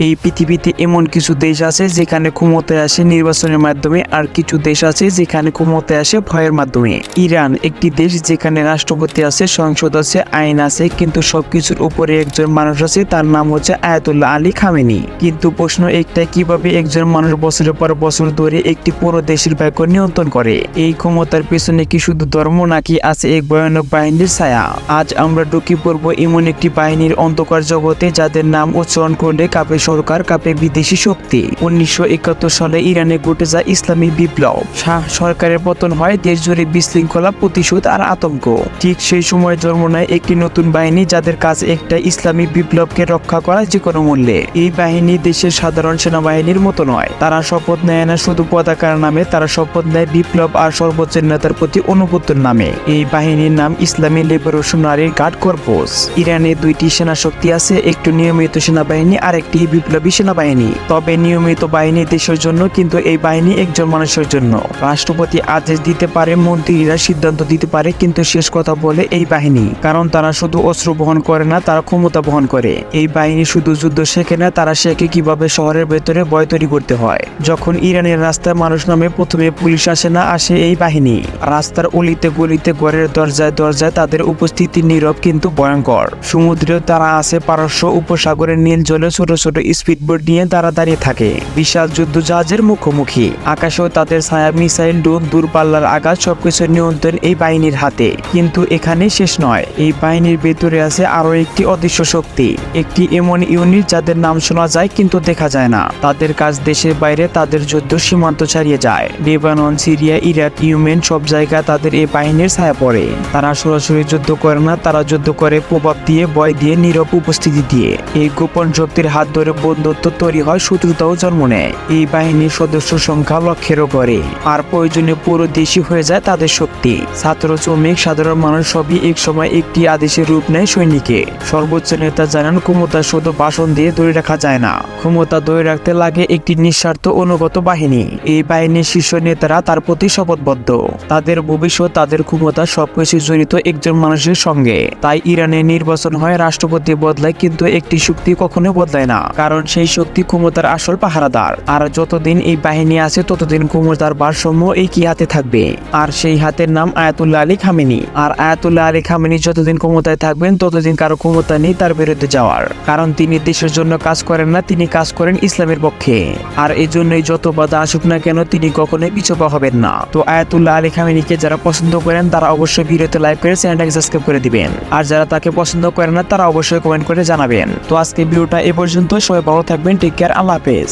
এই পৃথিবীতে এমন কিছু দেশ আছে যেখানে ক্ষমতায় আসে নির্বাচনের মাধ্যমে, আর কিছু দেশ আছে যেখানে ক্ষমতায় আসে ভয়ের মাধ্যমে। ইরান একটি দেশ যেখানে রাষ্ট্রপতি আছে, সংসদ আছে, আইন আছে, কিন্তু সবকিছুর উপরে একজন মানুষ আছে, তার নাম হচ্ছে আয়াতুল্লাহ আলী খামেনি। কিন্তু প্রশ্ন একটাই, কিভাবে একজন মানুষ বছরের পর বছর ধরে একটি পুরো দেশের ভাগ্য নিয়ন্ত্রণ করে? এই ক্ষমতার পেছনে কি শুধু ধর্ম, নাকি আছে এক ভয়ানক বাহিনীর ছায়া? আজ আমরা ঢুকে পড়বো এমন একটি বাহিনীর অন্ধকার জগতে যাদের নাম উচ্চারণ করলে কাঁপে সরকার, কাঁপে বিদেশি শক্তি। 1971 সালে ইরানে ঘটে যায় ইসলামী বিপ্লব। শাহ সরকারের পতন হয়, দেশ জুড়ে বিশৃঙ্খলা, প্রতিশোধ আর আতঙ্ক। ঠিক সেই সময় জন্ম নেয় একটি নতুন বাহিনী যাদের কাজ একটা, ইসলামী বিপ্লবকে রক্ষা করা যে কোনো মূল্যে। এই বাহিনী দেশের সাধারণ সেনাবাহিনীর মতো নয়। তারা শপথ নেয় না শুধু পতাকার নামে, তারা শপথ নেয় বিপ্লব আর সর্বোচ্চ নেতার প্রতি অনুগত্যের নামে। এই বাহিনীর নাম ইসলামী লিবারেশনারি গার্ড কর্পস। ইরানে দুইটি সেনা শক্তি আছে, একটি নিয়মিত সেনাবাহিনী আর একটি বিপ্লবী সেনাবাহিনী। তবে নিয়মিত বাহিনী দেশের জন্য, কিন্তু এই বাহিনী একজন মানুষের জন্য। রাষ্ট্রপতি আদেশ দিতে পারে, মন্ত্রীরা সিদ্ধান্ত দিতে পারে, কিন্তু শেষ কথা বলে এই বাহিনী। কারণ তারা শুধু অস্ত্র বহন করে না, তারা ক্ষমতা বহন করে। এই বাহিনী শুধু যুদ্ধ শেখে না, তারা শেখে কিভাবে শহরের ভেতরে ভয় তৈরি করতে হয়। যখন ইরানের রাস্তায় মানুষ নামে, প্রথমে পুলিশ আসে না, আসে এই বাহিনী। রাস্তার অলিতে গলিতে, ঘরের দরজায় দরজায় তাদের উপস্থিতি নীরব কিন্তু ভয়ঙ্কর। সমুদ্রেও তারা আছে, পারস্য উপসাগরের নীল জলে ছোট ছোট স্পিডবোট নিয়ে তারা দাঁড়িয়ে থাকে বিশাল যুদ্ধ জাহাজের মুখোমুখি। আকাশেও তাদের ছায়া, মিসাইল, ড্রোন, দূরপাল্লার আঘাত, সবকিছু নিয়ন্ত্রণ এই বাহিনীর হাতে। কিন্তু এখানে শেষ নয়, এই বাহিনীর ভেতরে আছে আরো একটি অদৃশ্য শক্তি, একটি এমন ইউনিট যাদের নাম শোনা যায় কিন্তু দেখা যায় না। তাদের কাজ দেশের বাইরে, তাদের যুদ্ধ সীমান্ত ছাড়িয়ে যায়। লেবানন, সিরিয়া, ইরাক, ইয়েমেন, সব জায়গায় তাদের এই বাহিনীর ছায়া পড়ে। তারা সরাসরি যুদ্ধ করে না, তারা যুদ্ধ করে প্রভাব দিয়ে, ভয় দিয়ে, নীরব উপস্থিতি দিয়ে। এই গোপন শক্তির হাত ধরে বন্ধুত্ব তৈরি হয়, শত্রুতাও জন্ম নেয়। এই বাহিনীর সদস্য সংখ্যা লক্ষেরও করে, আর প্রয়োজনে পুরো দেশই হয়ে যায় তাদের শক্তি। ছাত্র, শ্রমিক, সাধারণ মানুষ সবই এক সময় একটি আদেশের রূপ নেয় সৈনিকে। সর্বোচ্চ নেতা জানান, ক্ষমতা শুধু ভাষণ দিয়ে ধরে রাখা যায় না, ক্ষমতা ধরে রাখতে লাগে একটি নিঃস্বার্থ অনুগত বাহিনী। এই বাহিনীর শীর্ষ নেতারা তার প্রতি শপথবদ্ধ। তাদের ভবিষ্যৎ, তাদের ক্ষমতা, সবকিছু জড়িত একজন মানুষের সঙ্গে। তাই ইরানে নির্বাচন হয়, রাষ্ট্রপতি বদলায়, কিন্তু একটি শক্তি কখনো বদলায় না, কারণ সেই শক্তি ক্ষমতার আসল পাহারাদার। আর যতদিন এই বাহিনী আছে, ততদিন ক্ষমতার ভারসাম্য একই হাতে থাকবে, আর সেই হাতের নাম আয়াতুল্লাহ আলী খামেনি। আর আয়াতুল্লাহ আলী খামেনি যতদিন ক্ষমতায় থাকবেন, ততদিন কারো ক্ষমতা নেই তার বিরুদ্ধে যাওয়ার। কারণ তিনি দেশের জন্য কাজ করেন না, তিনি কাজ করেন ইসলামের পক্ষে। আর এই জন্যই যত বাধা আসুক না কেন, তিনি কখনোই পিছপা হবেন না। তো আয়াতুল্লাহ আলী খামেনিকে যারা পছন্দ করেন, তারা অবশ্যই ভিডিওতে লাইক করে চ্যানেলটাকে সাবস্ক্রাইব করে দিবেন। আর যারা তাকে পছন্দ করেন না, তারা অবশ্যই কমেন্ট করে জানাবেন। তো আজকে ভিডিওটা এ পর্যন্ত। সবাই ভালো থাকবেন, টেক কেয়ার, আল্লাহ হাফেজ।